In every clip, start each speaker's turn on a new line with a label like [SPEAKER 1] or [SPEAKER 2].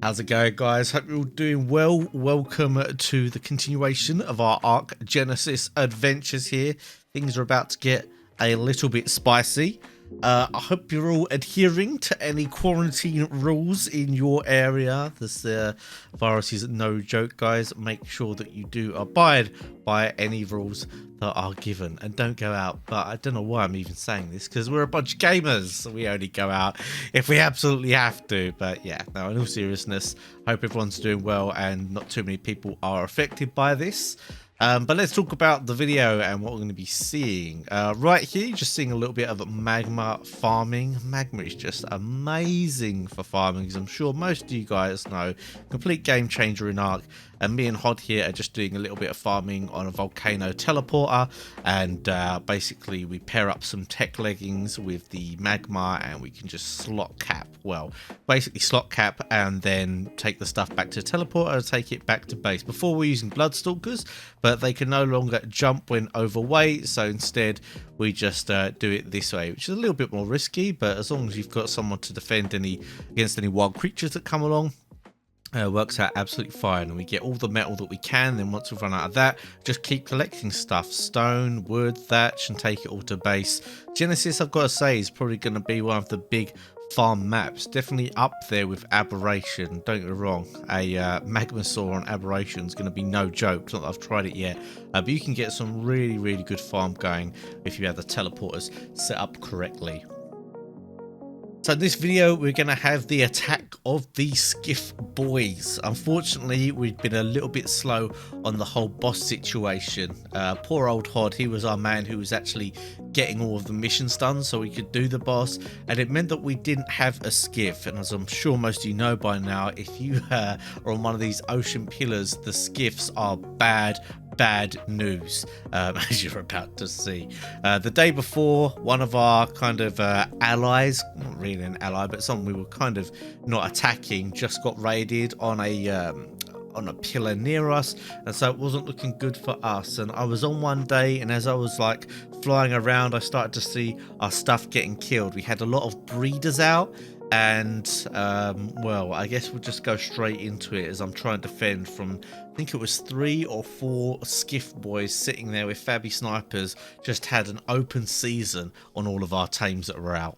[SPEAKER 1] How's it going, guys? Hope you're all doing well. Welcome to the continuation of our Ark Genesis adventures here. Things are about to get a little bit spicy. I hope you're all adhering to any quarantine rules in your area. This virus is no joke, guys. Make sure that you do abide by any rules that are given and don't go out. But I don't know why I'm even saying this, because we're a bunch of gamers, so we only go out if we absolutely have to. But yeah, no, in all seriousness, hope everyone's doing well and not too many people are affected by this. But let's talk about the video and what we're going to be seeing. Right here, you're just seeing a little bit of magma farming. Magma is just amazing for farming, as I'm sure most of you guys know. Complete game changer in Ark. And me and Hod here are just doing a little bit of farming on a volcano teleporter. And basically, we pair up some tech leggings with the magma and we can just slot cap. Well, basically slot cap and then take the stuff back to the teleporter and take it back to base. Before we're using Bloodstalkers, but they can no longer jump when overweight. So instead, we just do it this way, which is a little bit more risky. But as long as you've got someone to defend against any wild creatures that come along, works out absolutely fine. And we get all the metal that we can. Then once we've run out of that, just keep collecting stuff, stone, wood, thatch, and take it all to base. Genesis, I've got to say, is probably going to be one of the big farm maps, definitely up there with Aberration. Don't get me wrong, a Magmasaur on Aberration is going to be no joke. Not that I've tried it yet, but you can get some really good farm going if you have the teleporters set up correctly. So in this video, we're going to have the attack of the SKIFF boys. Unfortunately, we've been a little bit slow on the whole boss situation. Poor old Hod, he was our man who was actually getting all of the missions done so we could do the boss. And it meant that we didn't have a SKIFF. And as I'm sure most of you know by now, if you are on one of these ocean pillars, the SKIFFs are bad news, as you're about to see. The day before, one of our kind of allies, not really an ally, but someone we were kind of not attacking, just got raided on a pillar near us, and so it wasn't looking good for us. And I was on one day, and as I was like flying around, I started to see our stuff getting killed. We had a lot of breeders out, and well, I guess we'll just go straight into it as I'm trying to defend from, I think it was 3 or 4 SKIFF boys sitting there with Fabby snipers. Just had an open season on all of our tames that were out.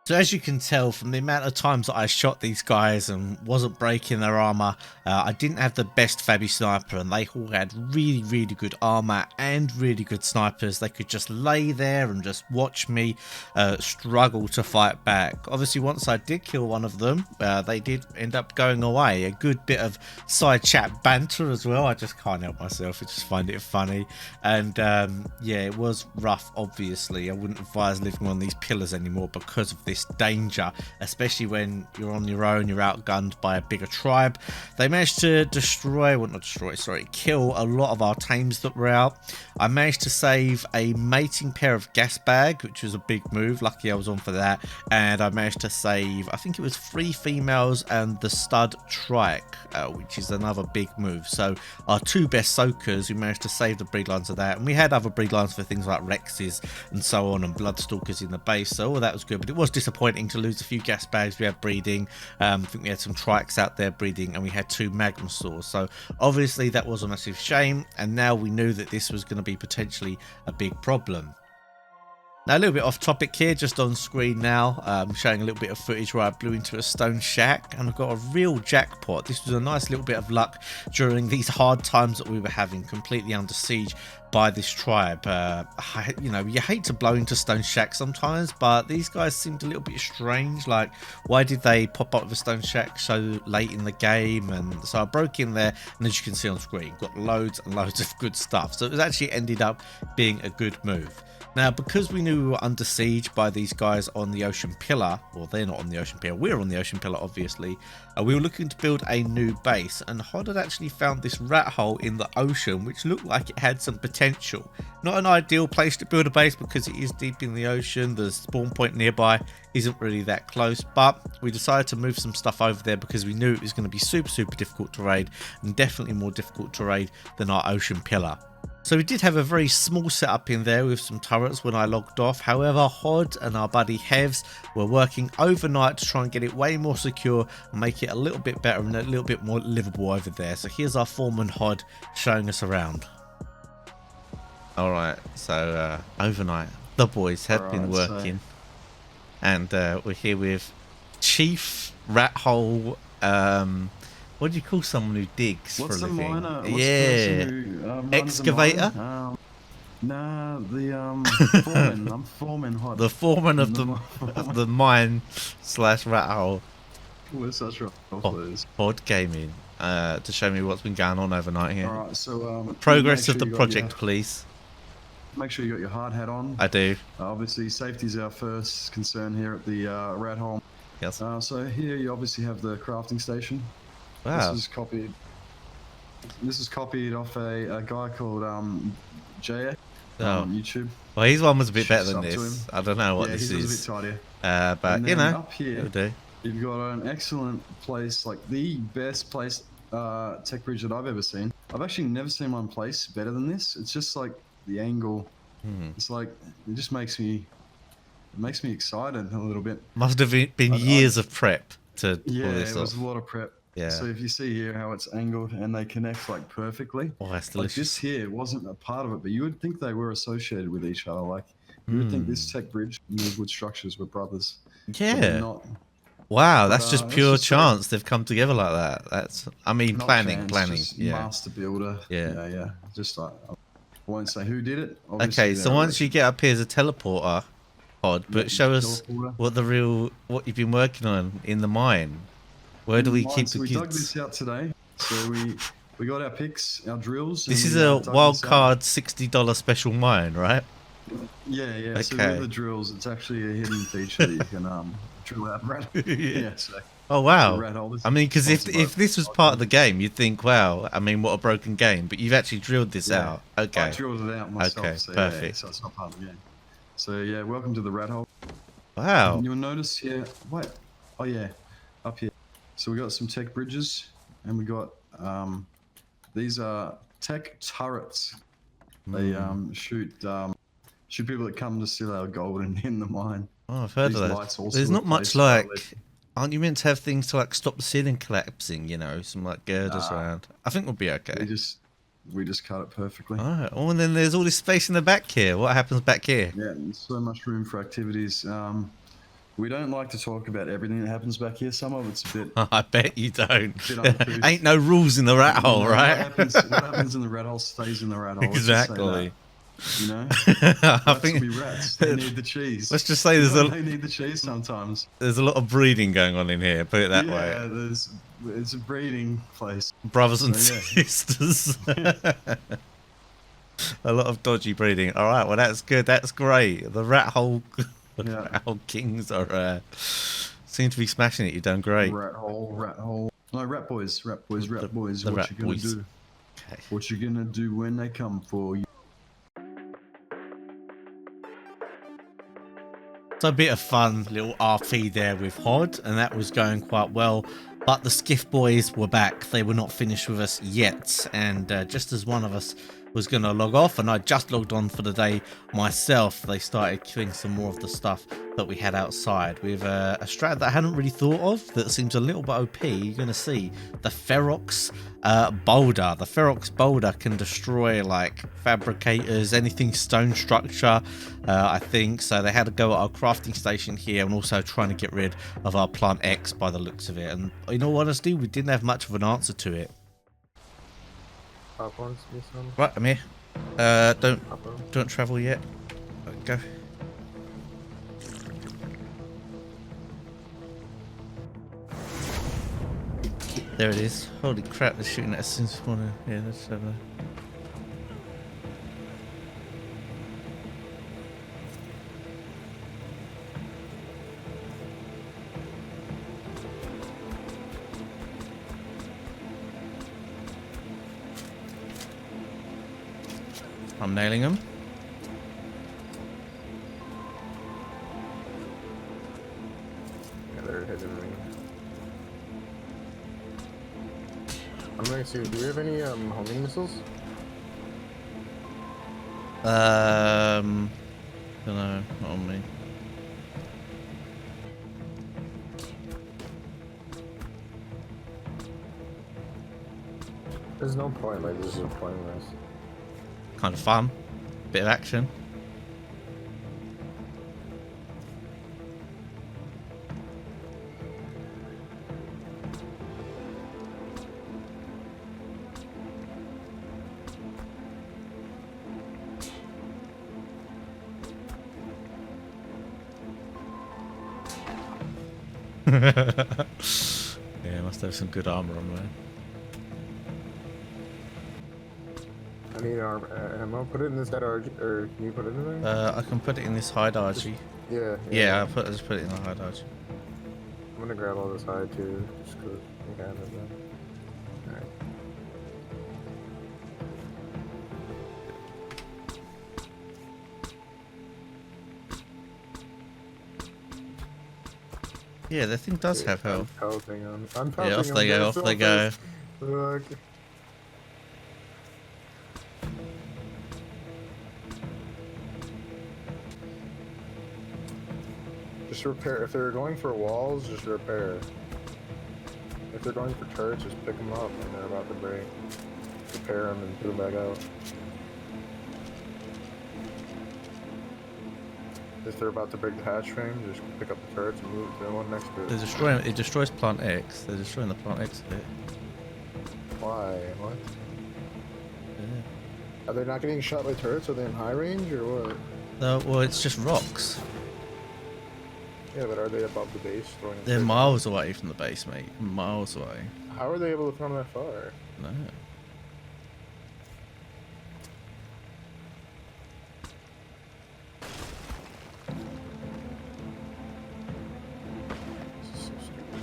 [SPEAKER 1] So as you can tell from the amount of times that I shot these guys and wasn't breaking their armor, I didn't have the best Fabby sniper, and they all had really good armor and really good snipers. They could just lay there and just watch me struggle to fight back. Obviously, once I did kill one of them, they did end up going away. A good bit of side chat banter as well. I just can't help myself. I just find it funny. And yeah, it was rough, obviously. I wouldn't advise living on these pillars anymore because of this danger, especially when you're on your own, you're outgunned by a bigger tribe. They managed to kill a lot of our tames that were out. I managed to save a mating pair of gas bag, which was a big move. Lucky I was on for that. And I managed to save, I think it was 3 females and the stud trike, which is another big move. So our 2 best soakers, we managed to save the breed lines of that, and we had other breed lines for things like Rexes and so on, and Bloodstalkers in the base, so all that was good. But it was disappointing to lose a few gas bags. We had breeding, I think we had some trikes out there breeding, and we had 2 Magmasaurs. So obviously that was a massive shame, and now we knew that this was going to be potentially a big problem. Now, a little bit off topic here, just on screen now, I'm showing a little bit of footage where I blew into a stone shack and I've got a real jackpot. This was a nice little bit of luck during these hard times that we were having, completely under siege by this tribe. You know, you hate to blow into stone shacks sometimes, but these guys seemed a little bit strange. Like, why did they pop up with a stone shack so late in the game? And so I broke in there, and as you can see on screen, got loads and loads of good stuff. So it was actually ended up being a good move. Now, because we knew we were under siege by these guys on the Ocean Pillar, well, they're not on the Ocean Pillar, we're on the Ocean Pillar, obviously, we were looking to build a new base, and Hod had actually found this rat hole in the ocean, which looked like it had some potential. Not an ideal place to build a base because it is deep in the ocean, the spawn point nearby isn't really that close, but we decided to move some stuff over there because we knew it was going to be super difficult to raid, and definitely more difficult to raid than our Ocean Pillar. So we did have a very small setup in there with some turrets when I logged off. However, Hod and our buddy Hevs were working overnight to try and get it way more secure and make it a little bit better and a little bit more livable over there. So here's our foreman Hod showing us around. Alright, so overnight the boys have been working. And we're here with Chief Rat Hole, what do you call someone who digs for a living?
[SPEAKER 2] Miner? What's
[SPEAKER 1] yeah,
[SPEAKER 2] who,
[SPEAKER 1] excavator.
[SPEAKER 2] Nah, the foreman. I'm foreman Hod.
[SPEAKER 1] The foreman of the mine / rat hole.
[SPEAKER 2] We're such
[SPEAKER 1] Hod Gaming. To show me what's been going on overnight here.
[SPEAKER 2] Alright, so
[SPEAKER 1] progress of the project, please.
[SPEAKER 2] Make sure you got your hard hat on.
[SPEAKER 1] I do.
[SPEAKER 2] Obviously, safety is our first concern here at the rat hole.
[SPEAKER 1] Yes.
[SPEAKER 2] So here you obviously have the crafting station.
[SPEAKER 1] Wow.
[SPEAKER 2] This is copied off a guy called JAYEX on YouTube.
[SPEAKER 1] Well, his one was a bit better than this. I don't know what this is.
[SPEAKER 2] His was a bit tidier.
[SPEAKER 1] But you know,
[SPEAKER 2] up here, you've got an excellent place, like the best place tech bridge that I've ever seen. I've actually never seen one place better than this. It's just like the angle. It's like it just makes me excited a little bit.
[SPEAKER 1] Must have been years of prep to pull this off.
[SPEAKER 2] Yeah, it was a lot of prep. Yeah. So if you see here how it's angled and they connect like perfectly.
[SPEAKER 1] Oh, that's delicious.
[SPEAKER 2] Like this here wasn't a part of it, but you would think they were associated with each other. Like you would think this tech bridge and these wood structures were brothers.
[SPEAKER 1] Yeah. Not. Wow, that's just pure chance they've come together like that. That's, I mean, planning. Yeah.
[SPEAKER 2] Master builder. Yeah. Just like, I won't say who did it.
[SPEAKER 1] Obviously, okay, so once you get up here as a teleporter, Hod, but show us what you've been working on in the mine. Where do we keep the
[SPEAKER 2] kids? We dug this out today. So we got our picks, our drills.
[SPEAKER 1] This is a wild card $60 special mine, right?
[SPEAKER 2] Yeah. Okay. So with the drills, it's actually a hidden feature that you can drill out rat. Yeah. So
[SPEAKER 1] oh wow. I mean, because if this was part of the game, you'd think, wow. I mean, what a broken game. But you've actually drilled this out. Okay.
[SPEAKER 2] I drilled it out myself.
[SPEAKER 1] Okay.
[SPEAKER 2] So
[SPEAKER 1] perfect.
[SPEAKER 2] So it's not part of the game. So yeah, welcome to the rat hole.
[SPEAKER 1] Wow.
[SPEAKER 2] And you'll notice here. Wait. Oh yeah, up here. So we got some tech bridges, and we got these are tech turrets. They shoot people that come to steal our gold in the mine.
[SPEAKER 1] Oh, I've heard of that. There's not much like. Aren't you meant to have things to like stop the ceiling collapsing? You know, some like girders around. I think we'll be okay.
[SPEAKER 2] We just cut it perfectly.
[SPEAKER 1] All right. Oh, and then there's all this space in the back here. What happens back here?
[SPEAKER 2] Yeah, there's so much room for activities. We don't like to talk about everything that happens back here. Some of it's a bit.
[SPEAKER 1] I bet you don't.
[SPEAKER 2] Bit uncouth.
[SPEAKER 1] Ain't no rules in the rat hole,
[SPEAKER 2] You know,
[SPEAKER 1] right?
[SPEAKER 2] what happens in the rat hole stays in the rat hole. Let's just say
[SPEAKER 1] Exactly.
[SPEAKER 2] that, you know,
[SPEAKER 1] I
[SPEAKER 2] rats
[SPEAKER 1] think
[SPEAKER 2] will be rats. They need the cheese.
[SPEAKER 1] let's just say
[SPEAKER 2] They need the cheese sometimes.
[SPEAKER 1] there's a lot of breeding going on in here. Put it that way.
[SPEAKER 2] Yeah, it's a breeding place.
[SPEAKER 1] Brothers and
[SPEAKER 2] So, yeah.
[SPEAKER 1] sisters. A lot of dodgy breeding. All right, well that's good. That's great. The rat hole,
[SPEAKER 2] Yeah.
[SPEAKER 1] rat hole kings are seem to be smashing it. You've done great.
[SPEAKER 2] Rat hole, rat hole. No, rat boys, rat boys, rat boys.
[SPEAKER 1] the
[SPEAKER 2] What
[SPEAKER 1] rat
[SPEAKER 2] you gonna
[SPEAKER 1] boys.
[SPEAKER 2] do?
[SPEAKER 1] Okay.
[SPEAKER 2] What you gonna do when they come for you?
[SPEAKER 1] So a bit of fun little RP there with Hod, and that was going quite well. But the Skiff boys were back. They were not finished with us yet. And just as one of us was going to log off, and I just logged on for the day myself, they started killing some more of the stuff that we had outside with a strat that I hadn't really thought of that seems a little bit OP. You're going to see the Ferox boulder. The Ferox boulder can destroy like fabricators, anything stone structure, I think. So they had to go at our crafting station here and also trying to get rid of our plant X by the looks of it. And in all honesty, we didn't have much of an answer to it.
[SPEAKER 3] Popcorn's be some.
[SPEAKER 1] Right, I'm here. Don't travel yet. Go. There it is. Holy crap, they're shooting at us since morning. Yeah, let's have a... I'm nailing them.
[SPEAKER 3] Yeah, they're hitting me. I'm going to see, do we have any homing missiles?
[SPEAKER 1] Don't know, not on me.
[SPEAKER 3] There's no point, like this is pointless.
[SPEAKER 1] Kind of fun. Bit of action. Yeah, must have some good armor on there.
[SPEAKER 3] I need ammo. Put it in this dead RG, or can you put it in there?
[SPEAKER 1] I can put it in this hide RG.
[SPEAKER 3] Yeah.
[SPEAKER 1] I just put it in the hide RG.
[SPEAKER 3] I'm gonna grab all this hide too, just cause we can have it then. Alright.
[SPEAKER 1] Yeah, the thing does have health.
[SPEAKER 3] I'm pelting them.
[SPEAKER 1] Yeah, off they go, off they go.
[SPEAKER 3] Look. Just repair. If they're going for walls, just repair. If they're going for turrets, just pick them up when they're about to break. Repair them and put them back out. If they're about to break the hatch frame, just pick up the turrets and move to the one next to it.
[SPEAKER 1] They're destroying. It destroys plant X. They're destroying the plant X bit.
[SPEAKER 3] Why? What?
[SPEAKER 1] Yeah.
[SPEAKER 3] Are they not getting shot by turrets? Are they in high range or what?
[SPEAKER 1] No, well, it's just rocks.
[SPEAKER 3] Yeah, but are they above the base throwing?
[SPEAKER 1] They're miles away from the base, mate. Miles away.
[SPEAKER 3] How are they able to throw them that far?
[SPEAKER 1] No.
[SPEAKER 3] This is so stupid.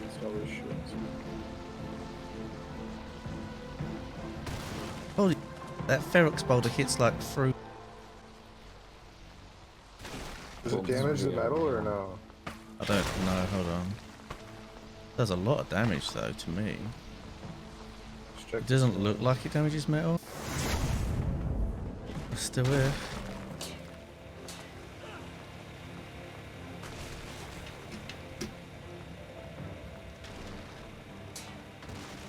[SPEAKER 3] It's all this shit.
[SPEAKER 1] Holy, that Ferox boulder hits like through.
[SPEAKER 3] Does it damage the metal or no?
[SPEAKER 1] I don't know. Hold on. Does a lot of damage though to me.
[SPEAKER 3] Just check
[SPEAKER 1] It doesn't look like it damages metal. It's still here.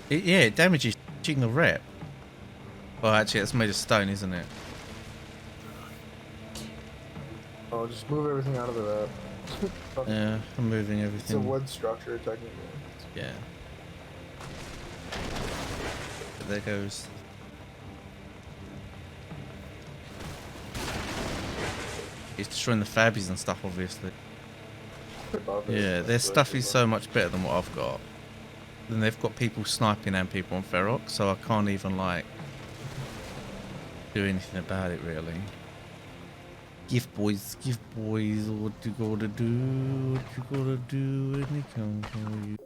[SPEAKER 1] Yeah, it damages the rep. Well, actually, it's made of stone, isn't it?
[SPEAKER 3] Oh, just move everything out of the
[SPEAKER 1] Yeah, I'm moving
[SPEAKER 3] It's a
[SPEAKER 1] everything.
[SPEAKER 3] wood structure, technically.
[SPEAKER 1] Yeah. But there goes. He's destroying the fabbies and stuff, obviously.
[SPEAKER 3] Above it,
[SPEAKER 1] Yeah,
[SPEAKER 3] that's
[SPEAKER 1] their
[SPEAKER 3] what
[SPEAKER 1] stuff
[SPEAKER 3] it's
[SPEAKER 1] is
[SPEAKER 3] above.
[SPEAKER 1] so much better than what I've got. Then they've got people sniping and people on Ferox, so I can't even, like, do anything about it, really. Give boys, what you gotta do, what you gotta do when they come for you.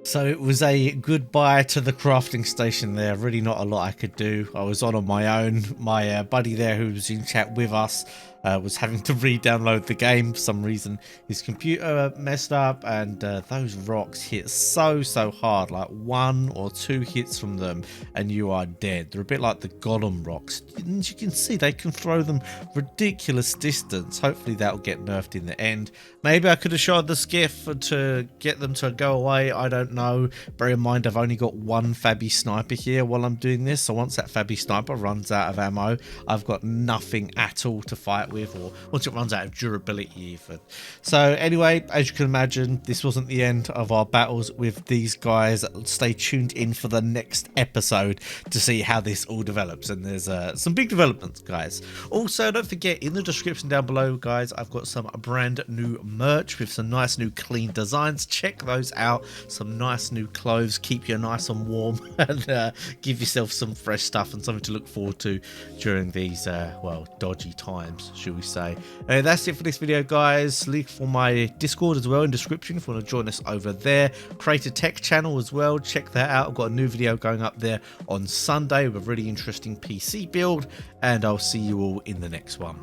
[SPEAKER 1] So it was a goodbye to the crafting station there. Really not a lot I could do. I was on my own. My buddy there who was in chat with us was having to re-download the game for some reason. His computer messed up and those rocks hit so hard. Like 1 or 2 hits from them and you are dead. They're a bit like the Golem rocks. And you can see they can throw them ridiculous distance. Hopefully that'll get nerfed in the end. Maybe I could have shot the SKIFF to get them to go away. I don't know. Bear in mind I've only got 1 Fabby sniper here while I'm doing this. So once that Fabby sniper runs out of ammo, I've got nothing at all to fight with, or once it runs out of durability even. So anyway, as you can imagine, this wasn't the end of our battles with these guys. Stay tuned in for the next episode to see how this all develops, and there's some big developments, guys. Also, don't forget, in the description down below, guys, I've got some brand new merch with some nice new clean designs. Check those out. Some nice new clothes, keep you nice and warm, and give yourself some fresh stuff and something to look forward to during these well, dodgy times, should we say. That's it for this video, guys. Link for my Discord as well in description if you want to join us over there. Create a tech channel as well, check that out. I've got a new video going up there on Sunday with a really interesting PC build, and I'll see you all in the next one.